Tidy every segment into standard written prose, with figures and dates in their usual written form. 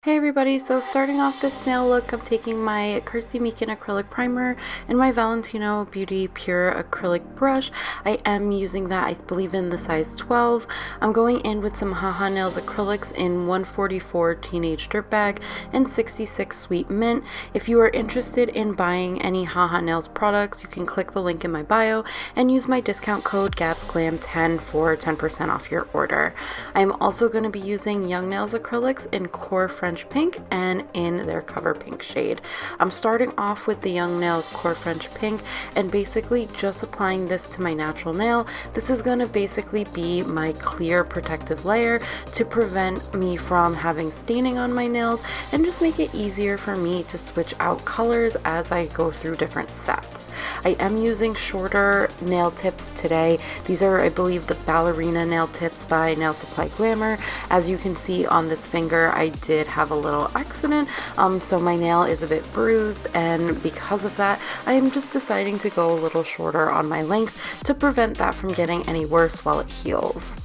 Hey everybody, so starting off this nail look, I'm taking my Kirsty Meakin acrylic primer and my Valentino Beauty Pure acrylic brush. I am using that, I believe, in the size 12. I'm going in with some Haha Nails acrylics in 144 Teenage Dirtbag and 66 Sweet Mint. If you are interested in buying any Haha Nails products, you can click the link in my bio and use my discount code GABSGLAM10 for 10% off your order. I'm also going to be using Young Nails acrylics in Core French Pink and in their Cover Pink shade. I'm starting off with the Young Nails Core French Pink and basically just applying this to my natural nail. This is going to basically be my clear protective layer to prevent me from having staining on my nails and just make it easier for me to switch out colors as I go through different sets. I am using shorter nail tips today. These are, I believe, the Ballerina nail tips by Nail Supply Glamour. As you can see on this finger, I did have a little accident, so my nail is a bit bruised, and because of that, I am just deciding to go a little shorter on my length to prevent that from getting any worse while it heals.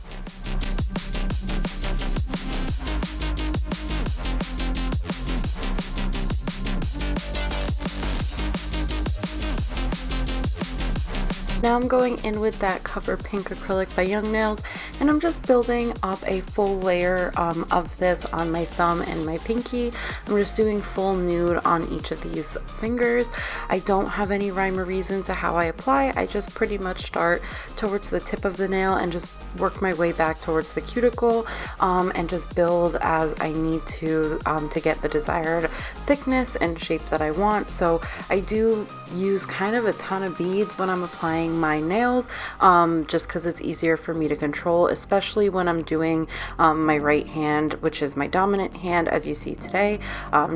Now I'm going in with that Cover Pink acrylic by Young Nails, and I'm just building up a full layer of this on my thumb and my pinky. I'm just doing full nude on each of these fingers. I don't have any rhyme or reason to how I apply. I just pretty much start towards the tip of the nail and just work my way back towards the cuticle and just build as I need to get the desired thickness and shape that I want. So I do use kind of a ton of beads when I'm applying my nails, just because it's easier for me to control, especially when I'm doing my right hand, which is my dominant hand, as you see today.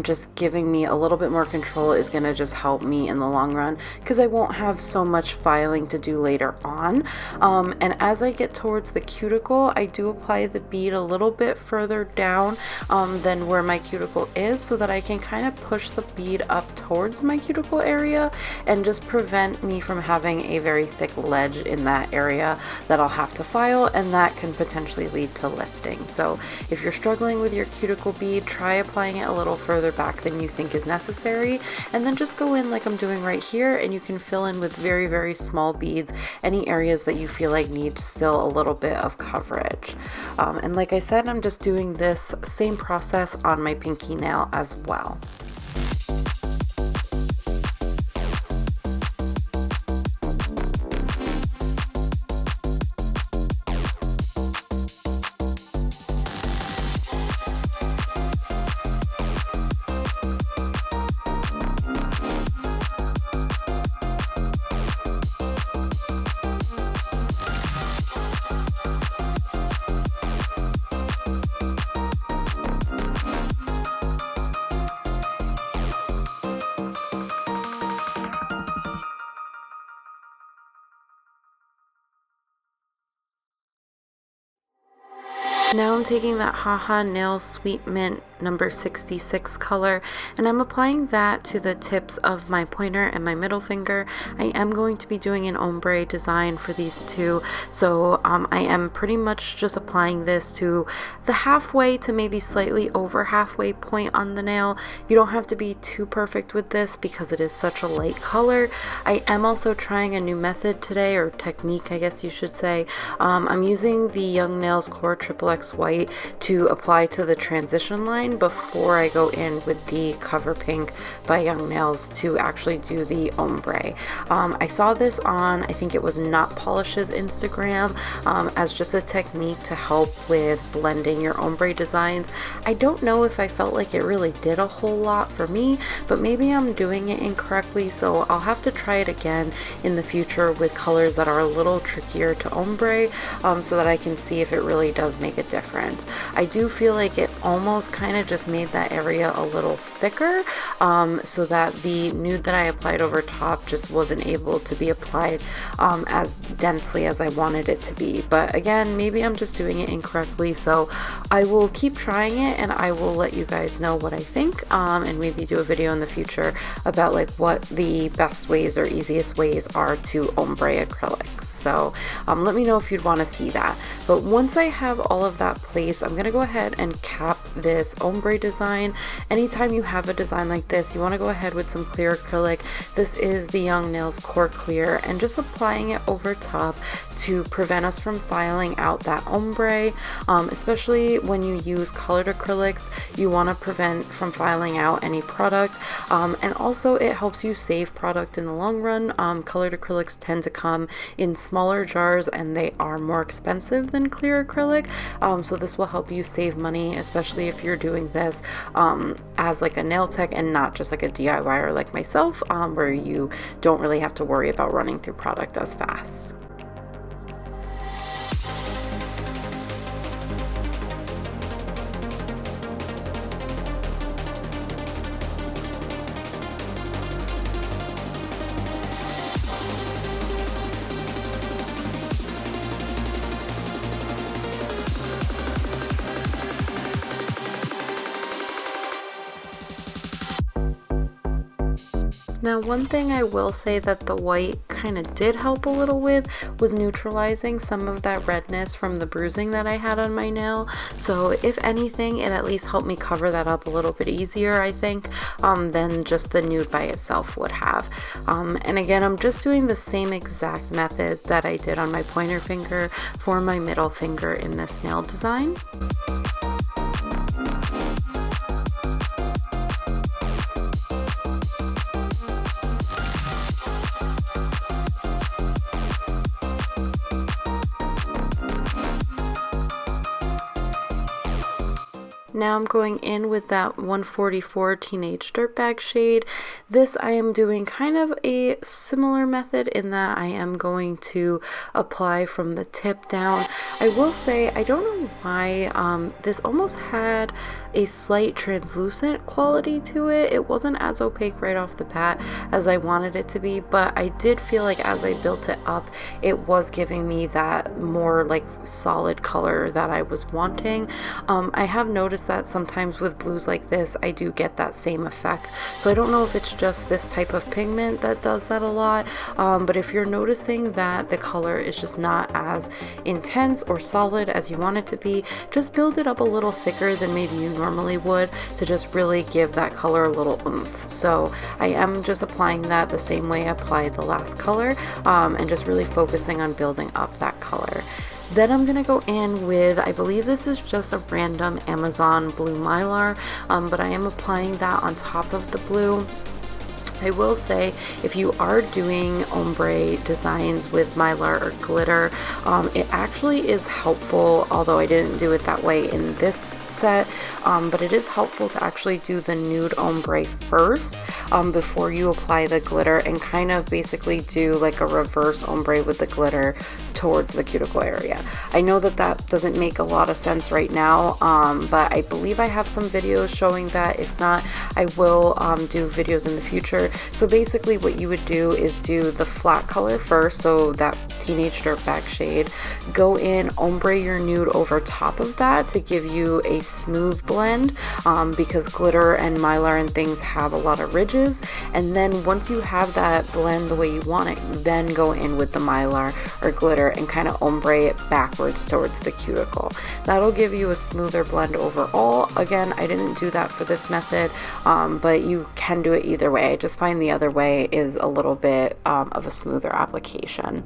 Just giving me a little bit more control is going to just help me in the long run, because I won't have so much filing to do later on. And as I get towards the cuticle, I do apply the bead a little bit further down than where my cuticle is, so that I can kind of push the bead up towards my cuticle area and just prevent me from having a very thick ledge in that area that I'll have to file, and that can potentially lead to lifting. So if you're struggling with your cuticle bead, try applying it a little further back than you think is necessary, and then just go in like I'm doing right here, and you can fill in with very, very small beads any areas that you feel like need still a little bit of coverage. And like I said, I'm just doing this same process on my pinky nail as well. Now I'm taking that Haha Nails Sweet Mint number 66 color, and I'm applying that to the tips of my pointer and my middle finger. I am going to be doing an ombre design for these two, so I am pretty much just applying this to the halfway to maybe slightly over halfway point on the nail. You don't have to be too perfect with this because it is such a light color. I am also trying a new method today, or technique I guess you should say. I'm using the Young Nails Core Triple X White to apply to the transition line before I go in with the Cover Pink by Young Nails to actually do the ombre. I saw this on, I think it was Not Polish's Instagram, as just a technique to help with blending your ombre designs. I don't know if I felt like it really did a whole lot for me, but maybe I'm doing it incorrectly, so I'll have to try it again in the future with colors that are a little trickier to ombre, so that I can see if it really does make a difference. I do feel like it almost kind of just made that area a little thicker, so that the nude that I applied over top just wasn't able to be applied as densely as I wanted it to be. But again, maybe I'm just doing it incorrectly, so I will keep trying it and I will let you guys know what I think, and maybe do a video in the future about like what the best ways or easiest ways are to ombre acrylics. So let me know if you'd want to see that. But once I have all of that placed, I'm gonna go ahead and cap this ombre design. Anytime you have a design like this, you want to go ahead with some clear acrylic. This is the Young Nails Core Clear, and just applying it over top to prevent us from filing out that ombre. Especially when you use colored acrylics, you want to prevent from filing out any product, and also it helps you save product in the long run. Colored acrylics tend to come in smaller jars and they are more expensive than clear acrylic, so this will help you save money, especially if you're doing this as like a nail tech and not just like a DIYer like myself, where you don't really have to worry about running through product as fast. Now, one thing I will say that the white kind of did help a little with was neutralizing some of that redness from the bruising that I had on my nail. So if anything, it at least helped me cover that up a little bit easier, I think, than just the nude by itself would have. And again, I'm just doing the same exact method that I did on my pointer finger for my middle finger in this nail design. Now I'm going in with that 144 Teenage Dirtbag shade. This I am doing kind of a similar method in that I am going to apply from the tip down. I will say I don't know why this almost had a slight translucent quality to it. It wasn't as opaque right off the bat as I wanted it to be, but I did feel like as I built it up, it was giving me that more like solid color that I was wanting. I have noticed that sometimes with blues like this, I do get that same effect. So I don't know if it's just this type of pigment that does that a lot, but if you're noticing that the color is just not as intense or solid as you want it to be, just build it up a little thicker than maybe you normally would to just really give that color a little oomph. So I am just applying that the same way I applied the last color, and just really focusing on building up that color. Then I'm gonna go in with, I believe this is just a random Amazon blue mylar, but I am applying that on top of the blue. I will say, if you are doing ombre designs with mylar or glitter, it actually is helpful, although I didn't do it that way in this set, but it is helpful to actually do the nude ombre first before you apply the glitter, and kind of basically do like a reverse ombre with the glitter towards the cuticle area. I know that that doesn't make a lot of sense right now, but I believe I have some videos showing that. If not, I will do videos in the future. So basically what you would do is do the flat color first, so that Teenage Dirtbag shade, go in, ombre your nude over top of that to give you a smooth blend, because glitter and mylar and things have a lot of ridges. And then once you have that blend the way you want it, then go in with the mylar or glitter and kind of ombre it backwards towards the cuticle. That'll give you a smoother blend overall. Again, I didn't do that for this method, but you can do it either way. I just find the other way is a little bit of a smoother application.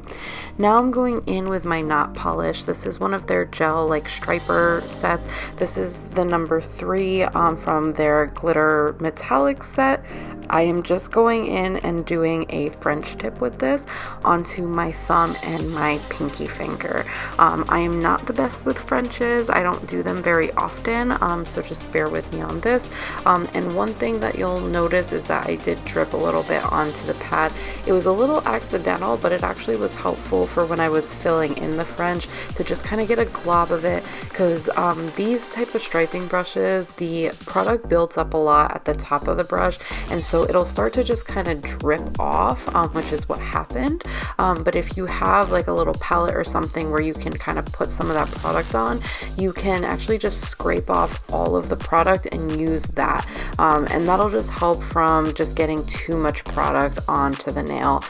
Now I'm going in with my Knot Polish. This is one of their gel like striper sets. This is the number 3 from their glitter metallic set. I am just going in and doing a French tip with this onto my thumb and my pinky finger. I am not the best with Frenches. I don't do them very often, so just bear with me on this. And one thing that you'll notice is that I did drip a little bit onto the pad. It was a little accidental, but it actually was helpful for when I was filling in the French to just kind of get a glob of it, because these type of striping brushes, the product builds up a lot at the top of the brush, and so it'll start to just kind of drip off, which is what happened. But if you have like a little palette or something where you can kind of put some of that product on, you can actually just scrape off all of the product and use that, and that'll just help from just getting too much product onto the nail,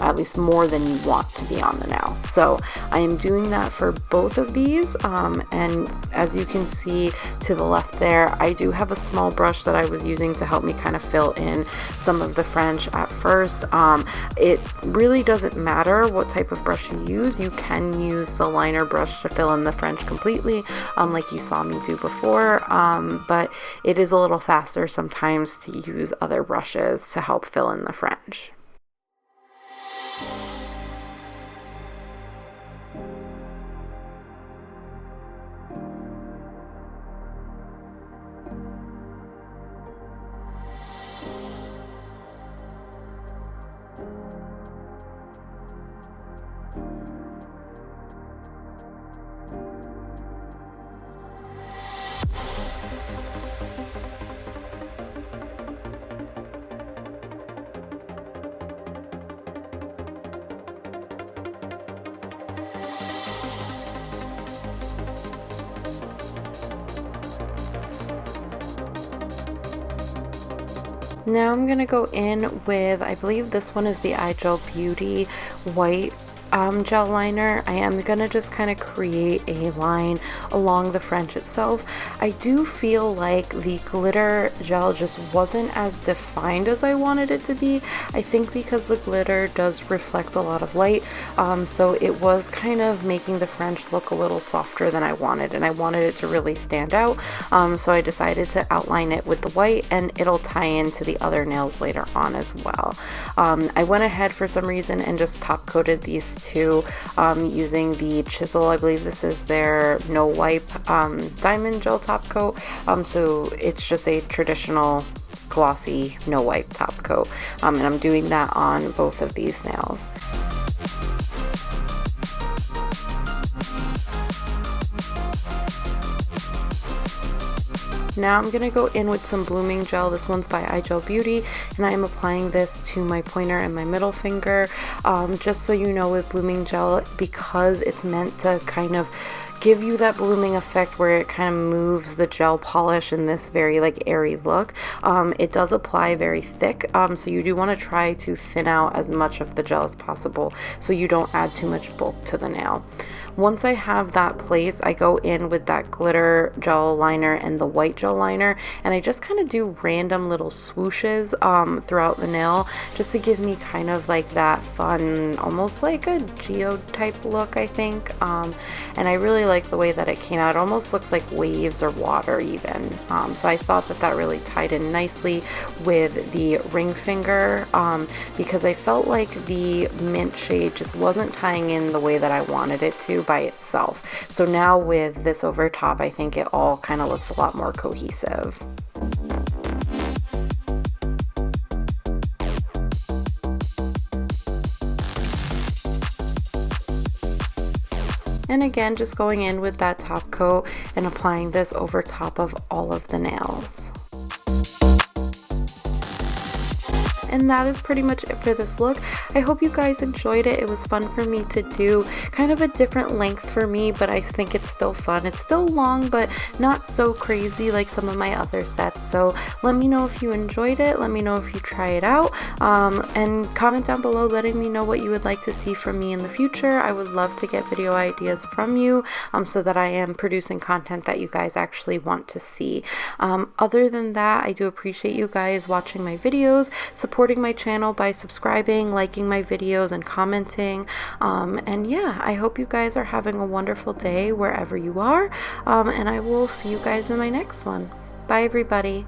at least more than you want to be on the nail. So I am doing that for both of these, and as you can see to the left there, I do have a small brush that I was using to help me kind of fill in some of the French at first. It really doesn't matter what type of brush you use. You can use the liner brush to fill in the French completely, like you saw me do before, but it is a little faster sometimes to use other brushes to help fill in the French. Now I'm gonna go in with, I believe this one is the iGel white gel liner. I am gonna just kind of create a line along the French itself. I do feel like the glitter gel just wasn't as defined as I wanted it to be. I think because the glitter does reflect a lot of light, so it was kind of making the French look a little softer than I wanted, and I wanted it to really stand out, so I decided to outline it with the white, and it'll tie into the other nails later on as well. I went ahead for some reason and just top coated these two, using the chisel. I believe this is their no wipe diamond gel top coat, so it's just a traditional glossy no wipe top coat, and I'm doing that on both of these nails. Now I'm going to go in with some blooming gel. This one's by iGel, and I am applying this to my pointer and my middle finger. Just so you know, with blooming gel, because it's meant to kind of give you that blooming effect where it kind of moves the gel polish in this very like airy look, it does apply very thick, so you do want to try to thin out as much of the gel as possible so you don't add too much bulk to the nail. Once I have that placed, I go in with that glitter gel liner and the white gel liner, and I just kind of do random little swooshes throughout the nail, just to give me kind of like that fun, almost like a geode type look, I think. And I really like the way that it came out. It almost looks like waves or water even. So I thought that that really tied in nicely with the ring finger, because I felt like the mint shade just wasn't tying in the way that I wanted it to by itself. So now with this over top, I think it all kind of looks a lot more cohesive. And again, just going in with that top coat and applying this over top of all of the nails. And that is pretty much it for this look. I hope you guys enjoyed it. It was fun for me to do, kind of a different length for me, but I think it's still fun. It's still long, but not so crazy like some of my other sets. So let me know if you enjoyed it. Let me know if you try it out, and comment down below letting me know what you would like to see from me in the future. I would love to get video ideas from you, so that I am producing content that you guys actually want to see. Other than that, I do appreciate you guys watching my videos, supporting my channel by subscribing, liking my videos, and commenting. And yeah, I hope you guys are having a wonderful day wherever you are, and I will see you guys in my next one. Bye everybody.